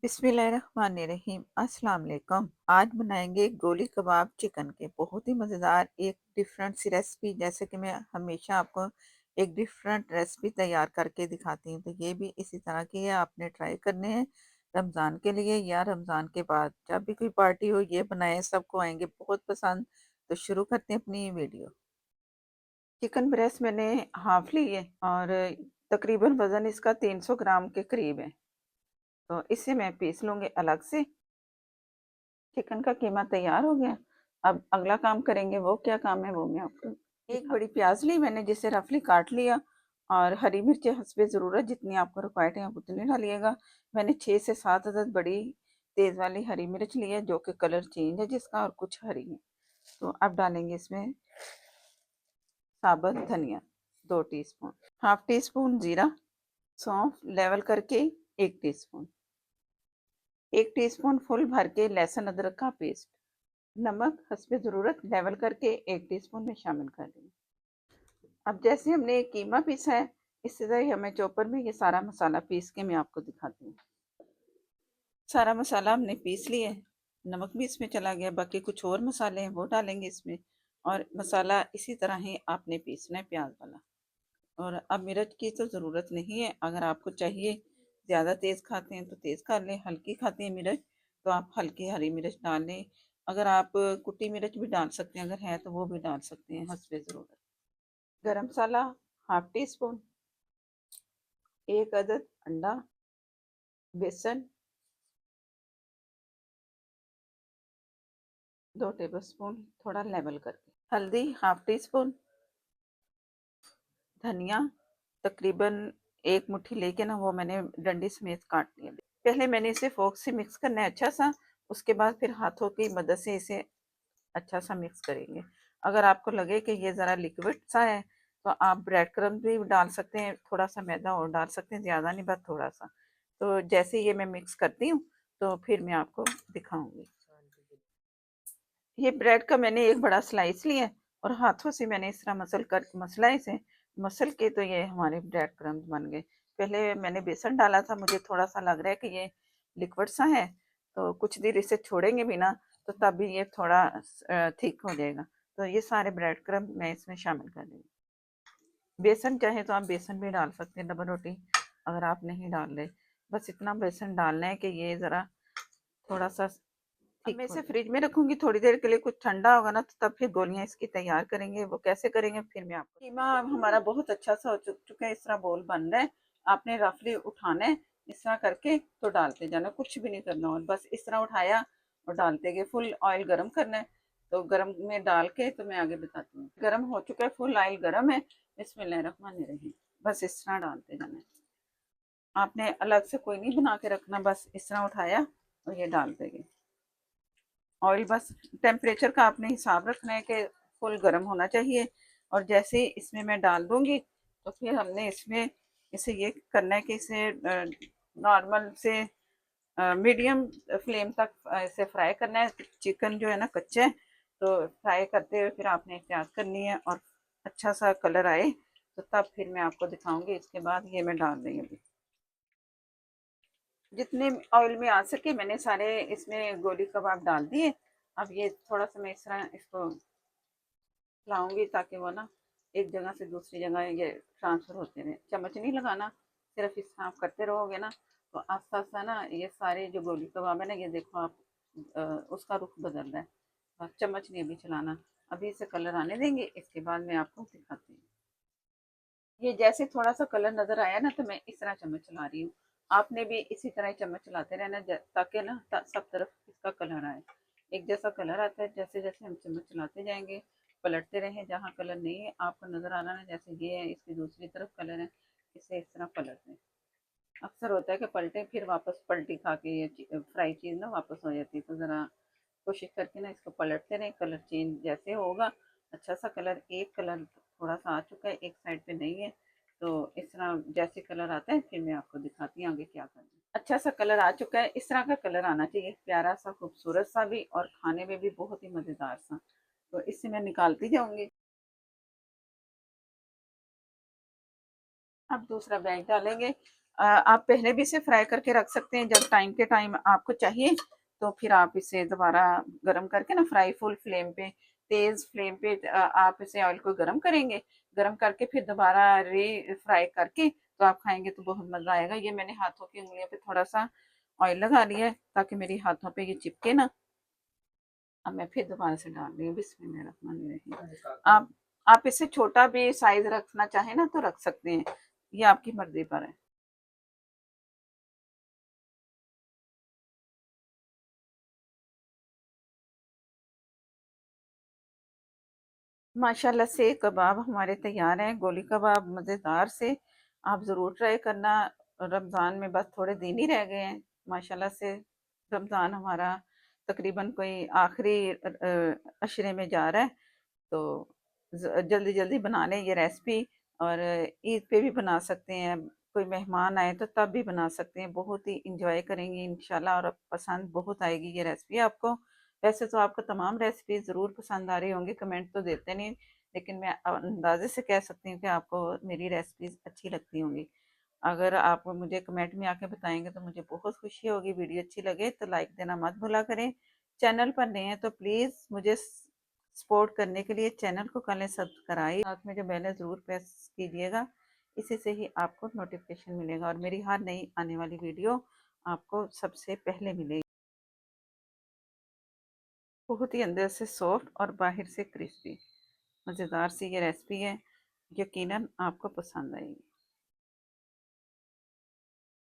बिस्मिल्लाहिर्रहमानिर्रहीम। अस्सलाम वालेकुम। आज बनाएंगे गोली कबाब चिकन के, बहुत ही मज़ेदार एक डिफरेंट सी रेसिपी। जैसे कि मैं हमेशा आपको एक डिफरेंट रेसिपी तैयार करके दिखाती हूँ, तो ये भी इसी तरह की है। आपने ट्राई करने हैं रमज़ान के लिए या रमज़ान के बाद, जब भी कोई पार्टी हो ये बनाएं, सबको आएंगे बहुत पसंद। तो शुरू करते हैं अपनी वीडियो। चिकन ब्रेस्ट मैंने हाफ ली है और तकरीबन वज़न इसका 300 ग्राम के करीब है। तो इसे मैं पीस लूँगी अलग से। चिकन का कीमा तैयार हो गया। अब अगला काम करेंगे, वो क्या काम है वो मैं आपको एक बड़ी प्याज ली मैंने, जिसे रफली काट लिया। और हरी मिर्चें हस्बे ज़रूरत जितनी आपको रिक्वायर्ड है आप उतनी डालिएगा। मैंने 6 से 7 अदद बड़ी तेज़ वाली हरी मिर्च ली है, जो कि कलर चेंज है जिसका, और कुछ हरी है। तो अब डालेंगे इसमें साबुत धनिया 2 टीस्पून, हाफ टी स्पून जीरा, सौंफ लेवल करके 1 टीस्पून, 1 टीस्पून फुल भर के लहसुन अदरक का पेस्ट, नमक हस्बे ज़रूरत लेवल करके 1 टीस्पून में शामिल कर दें। अब जैसे हमने कीमा पीसा है, इससे तरह हमें चॉपर में ये सारा मसाला पीस के मैं आपको दिखाती हूँ। सारा मसाला हमने पीस लिया है, नमक भी इसमें चला गया, बाकी कुछ और मसाले हैं वो डालेंगे इसमें। और मसाला इसी तरह ही आपने पीसना है प्याज वाला। और अब मिर्च की तो ज़रूरत नहीं है, अगर आपको चाहिए ज़्यादा तेज़ खाते हैं तो तेज़ कर लें, हल्की खाते हैं मिर्च तो आप हल्की हरी मिर्च डाल लें। अगर आप कुटी मिर्च भी डाल सकते हैं, अगर है तो वो भी डाल सकते हैं हस्बे ज़रूरत। गरम मसाला हाफ टी स्पून, 1 अदद अंडा, बेसन 2 टेबल स्पून थोड़ा लेवल करके, हल्दी हाफ टी स्पून, धनिया तकरीबन 1 मुट्ठी लेके ना, वो मैंने डंडी समेत काट लिया। पहले मैंने इसे फोक से मिक्स करना है अच्छा सा, उसके बाद फिर हाथों की मदद से इसे अच्छा सा मिक्स करेंगे। अगर आपको लगे कि ये ज़रा लिक्विड सा है तो आप ब्रेड क्रम्ब भी डाल सकते हैं, थोड़ा सा मैदा और डाल सकते हैं, ज़्यादा नहीं बस थोड़ा सा। तो जैसे ये मैं मिक्स करती हूँ तो फिर मैं आपको दिखाऊंगी। ये ब्रेड का मैंने एक बड़ा स्लाइस लिया और हाथों से मैंने इस तरह मसला इसे मसल के, तो ये हमारे ब्रेड क्रम्ब बन गए। पहले मैंने बेसन डाला था, मुझे थोड़ा सा लग रहा है कि ये लिक्विड सा है, तो कुछ देर इसे छोड़ेंगे भी ना तो तभी ये थोड़ा थिक हो जाएगा। तो ये सारे ब्रेड क्रम्ब मैं इसमें शामिल कर दूँगी। बेसन चाहे तो आप बेसन भी डाल सकते हैं, डबल रोटी अगर आप नहीं डाल रहे। बस इतना बेसन डालना है कि ये ज़रा थोड़ा सा ठीक। मैं इसे फ्रिज में रखूंगी थोड़ी देर के लिए, कुछ ठंडा होगा ना तो तब फिर गोलियां इसकी तैयार करेंगे। वो कैसे करेंगे फिर मैं आपको। कीमा हमारा बहुत अच्छा सा हो चुका है, इस तरह बोल बन रहा है। आपने रफली उठाना है इस तरह करके, तो डालते जाना, कुछ भी नहीं करना, और बस इस तरह उठाया और डालते गए। फुल ऑयल गर्म करना है, तो गर्म में डाल के तो मैं आगे बताती हूँ। गर्म हो चुका है, फुल ऑयल गर्म है। बिस्मिल्लाहिर्रहमानिर्रहीम, बस इस तरह डालते जाना है। आपने अलग से कोई नहीं बना के रखना, बस इस तरह उठाया और ये डालते गए। ऑयल बस टेम्परेचर का आपने हिसाब रखना है कि फुल गर्म होना चाहिए। और जैसे ही इसमें मैं डाल दूंगी तो फिर हमने इसमें इसे ये करना है कि इसे नॉर्मल से मीडियम फ्लेम तक इसे फ्राई करना है। चिकन जो है ना कच्चा है, तो फ्राई करते हुए फिर आपने एहतियात करनी है, और अच्छा सा कलर आए तो तब फिर मैं आपको दिखाऊंगी। इसके बाद ये मैं डाल देंगे अभी, जितने ऑयल में आ सके मैंने सारे इसमें गोली कबाब डाल दिए। अब ये थोड़ा सा मैं इस तरह इसको लाऊंगी ताकि वो ना एक जगह से दूसरी जगह ये ट्रांसफ़र होते रहे। चम्मच नहीं लगाना, सिर्फ इस तरह आप करते रहोगे ना तो आस्ता आस्ता ना ये सारे जो गोली कबाब है ना, ये देखो आप उसका रुख बदल रहा है। बस चम्मच नहीं अभी चलाना, अभी इसे कलर आने देंगे, इसके बाद मैं आपको दिखाती हूँ। ये जैसे थोड़ा सा कलर नजर आया ना तो मैं इस तरह चम्मच चला रही हूँ। आपने भी इसी तरह चम्मच चलाते रहना, ताकि ना सब तरफ इसका कलर आए। एक जैसा कलर आता है, जैसे जैसे हम चम्मच चलाते जाएंगे पलटते रहें, जहाँ कलर नहीं है आपको नजर आ रहा है जैसे ये है इसकी दूसरी तरफ कलर है, इसे इस तरह पलट दें। अक्सर होता है कि पलटे फिर वापस पलटी खा के ये फ्राई चीज़ ना वापस हो जाती है, तो ज़रा कोशिश करके ना इसको पलटते रहें। कलर चेंज जैसे होगा, अच्छा सा कलर, एक कलर थोड़ा सा आ चुका है, एक साइड पे नहीं है, तो इस तरह जैसे कलर आता है फिर मैं आपको दिखाती हूँ आगे क्या करना है। अच्छा सा कलर आ चुका है, इस तरह का कलर आना चाहिए, प्यारा सा खूबसूरत सा भी, और खाने में भी बहुत ही मज़ेदार सा। तो इससे मैं निकालती जाऊंगी। अब दूसरा बैग डालेंगे। आप पहले भी इसे फ्राई करके रख सकते हैं, जब टाइम के टाइम आपको चाहिए तो फिर आप इसे दोबारा गर्म करके ना, फ्राई फुल फ्लेम पे, तेज फ्लेम पे आप इसे ऑयल को गर्म करेंगे। गर्म करके फिर दोबारा री फ्राई करके तो आप खाएंगे तो बहुत मजा आएगा। ये मैंने हाथों की उंगलियों पे थोड़ा सा ऑयल लगा लिया है ताकि मेरी हाथों पे ये चिपके ना। अब मैं फिर दोबारा से डाल रही हूँ, बिस्मिल्लाहिर्रहमानिर्रहीम। आप इससे छोटा भी साइज रखना चाहें ना तो रख सकते हैं, ये आपकी मर्जी पर है। माशाल्लाह से कबाब हमारे तैयार हैं, गोली कबाब मज़ेदार से। आप ज़रूर ट्राई करना। रमज़ान में बस थोड़े दिन ही रह गए हैं माशाल्लाह से। रमज़ान हमारा तकरीबन कोई आखिरी अशरे में जा रहा है, तो जल्दी जल्दी बना लें ये रेसिपी। और ईद पे भी बना सकते हैं, कोई मेहमान आए तो तब भी बना सकते हैं, बहुत ही इंजॉय करेंगे इंशाल्लाह और पसंद बहुत आएगी ये रेसिपी आपको। वैसे तो आपको तमाम रेसिपी ज़रूर पसंद आ रही होंगी, कमेंट तो देते नहीं, लेकिन मैं अंदाजे से कह सकती हूँ कि आपको मेरी रेसिपीज़ अच्छी लगती होंगी। अगर आप मुझे कमेंट में आके बताएंगे तो मुझे बहुत खुशी होगी। वीडियो अच्छी लगे तो लाइक देना मत भूला करें। चैनल पर नए हैं तो प्लीज़ मुझे सपोर्ट करने के लिए चैनल को कर लें सब्सक्राइब, साथ में जो बेल है ज़रूर प्रेस कीजिएगा। इसी से ही आपको नोटिफिकेशन मिलेगा और मेरी हर नई आने वाली वीडियो आपको सबसे पहले मिलेगी। बहुत ही अंदर से सॉफ्ट और बाहर से क्रिस्पी, मज़ेदार सी ये रेसिपी है, यकीनन आपको पसंद आएगी।